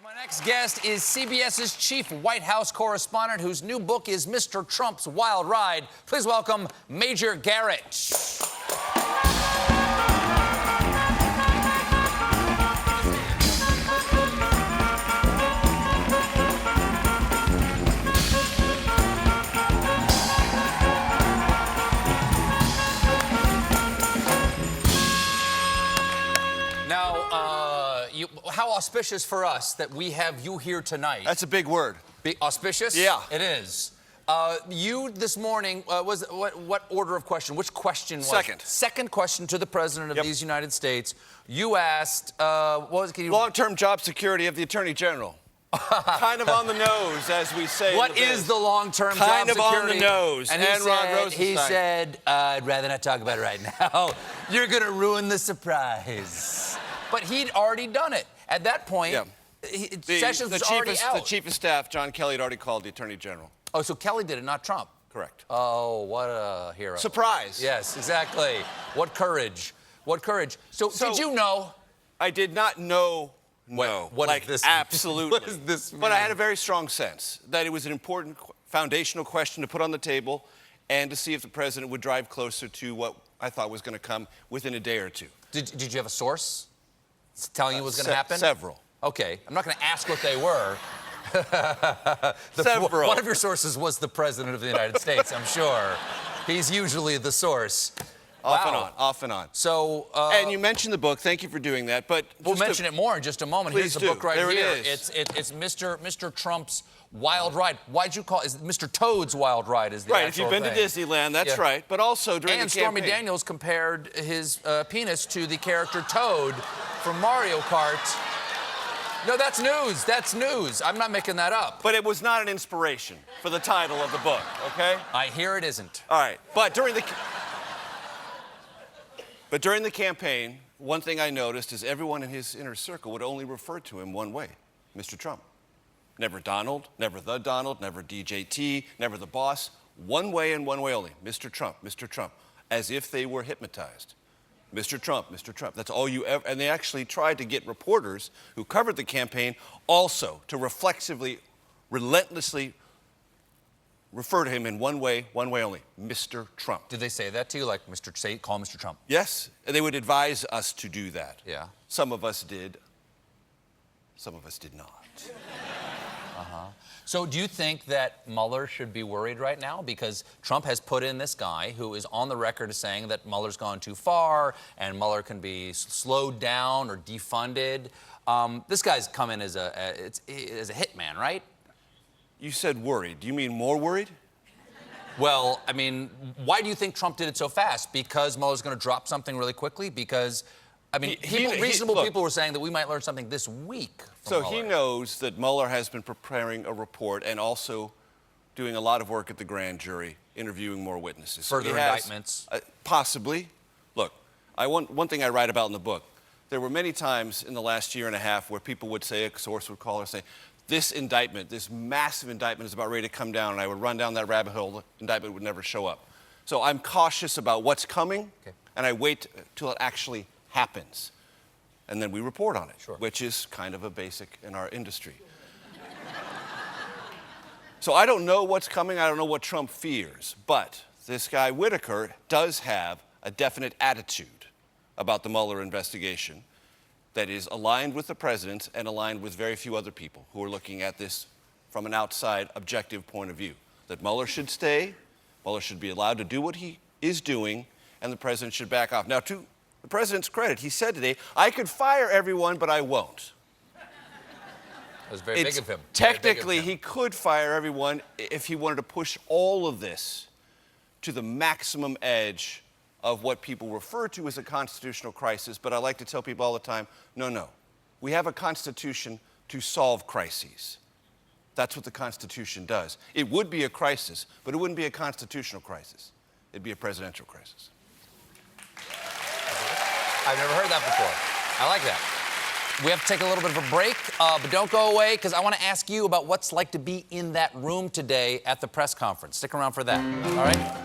My next guest is CBS's chief White House correspondent whose new book is Mr. Trump's Wild Ride. Please welcome Major Garrett. How auspicious for us that we have you here tonight. That's a big word. Auspicious? Yeah. It is. You this morning, what order of question? Which question was Second. Second question to the President of these United States. You asked, what was it? Long-term job security of the Attorney General. Kind of on the nose, as we say. What is the long-term job security? Kind of on the nose. And he said, I'd rather not talk about it right now. You're going to ruin the surprise. But he'd already done it. At that point, Sessions was already out. The Chief of Staff, John Kelly, had already called the Attorney General. Oh, so Kelly did it, not Trump? Correct. Oh, what a hero. Surprise. Yes, exactly. What courage. What courage. So did you know? I did not know, no. What like, does this absolutely. What does this mean? But I had a very strong sense that it was an important foundational question to put on the table and to see if the president would drive closer to what I thought was going to come within a day or two. Did you have a source telling you it was going to happen? Several. Okay. I'm not going to ask what they were. Several. One of your sources was the President of the United States, I'm sure. He's usually the source. Off and on. So, and you mentioned the book. Thank you for doing that. But we'll mention it more in just a moment. Here's the book right here. It is. It's Mr. Trump's Wild Ride. Why'd you call it? Mr. Toad's Wild Ride is the right. actual If you've been to Disneyland, that's right. But also during the campaign. And Stormy Daniels compared his penis to the character Toad from Mario Kart. No, that's news. That's news. I'm not making that up. But it was not an inspiration for the title of the book, okay? I hear it isn't. All right. But during the campaign, one thing I noticed is everyone in his inner circle would only refer to him one way, Mr. Trump. Never Donald, never the Donald, never DJT, never the boss. One way and one way only, Mr. Trump, Mr. Trump, as if they were hypnotized. Mr. Trump, Mr. Trump. That's all you ever. And they actually tried to get reporters who covered the campaign also to reflexively, relentlessly refer to him in one way only, Mr. Trump. Did they say that to you, like call Mr. Trump? Yes, and they would advise us to do that. Yeah. Some of us did. Some of us did not. So do you think that Mueller should be worried right now? Because Trump has put in this guy who is on the record as saying that Mueller's gone too far and Mueller can be slowed down or defunded. This guy's come in as a hitman, right? You said worried. Do you mean more worried? Well, I mean, why do you think Trump did it so fast? Because Mueller's going to drop something really quickly? Because, I mean, reasonable people were saying that we might learn something this week from Mueller. He knows that Mueller has been preparing a report and also doing a lot of work at the grand jury, interviewing more witnesses. Further indictments? Possibly. Look, one thing I write about in the book, there were many times in the last year and a half where people would say, a source would call or say, this indictment, this massive indictment is about ready to come down, and I would run down that rabbit hole, the indictment would never show up. So I'm cautious about what's coming, and I wait till it actually happens. And then we report on it, which is kind of a basic in our industry. So I don't know what's coming, I don't know what Trump fears, but this guy Whitaker does have a definite attitude about the Mueller investigation that is aligned with the president and aligned with very few other people who are looking at this from an outside, objective point of view. That Mueller should stay, Mueller should be allowed to do what he is doing, and the president should back off. Now, to the president's credit, he said today, I could fire everyone, but I won't. That was very big of him. Technically, he could fire everyone if he wanted to push all of this to the maximum edge of what people refer to as a constitutional crisis, but I like to tell people all the time, no. We have a constitution to solve crises. That's what the Constitution does. It would be a crisis, but it wouldn't be a constitutional crisis. It'd be a presidential crisis. I've never heard that before. I like that. We have to take a little bit of a break, but don't go away, because I want to ask you about what's like to be in that room today at the press conference. Stick around for that, all right?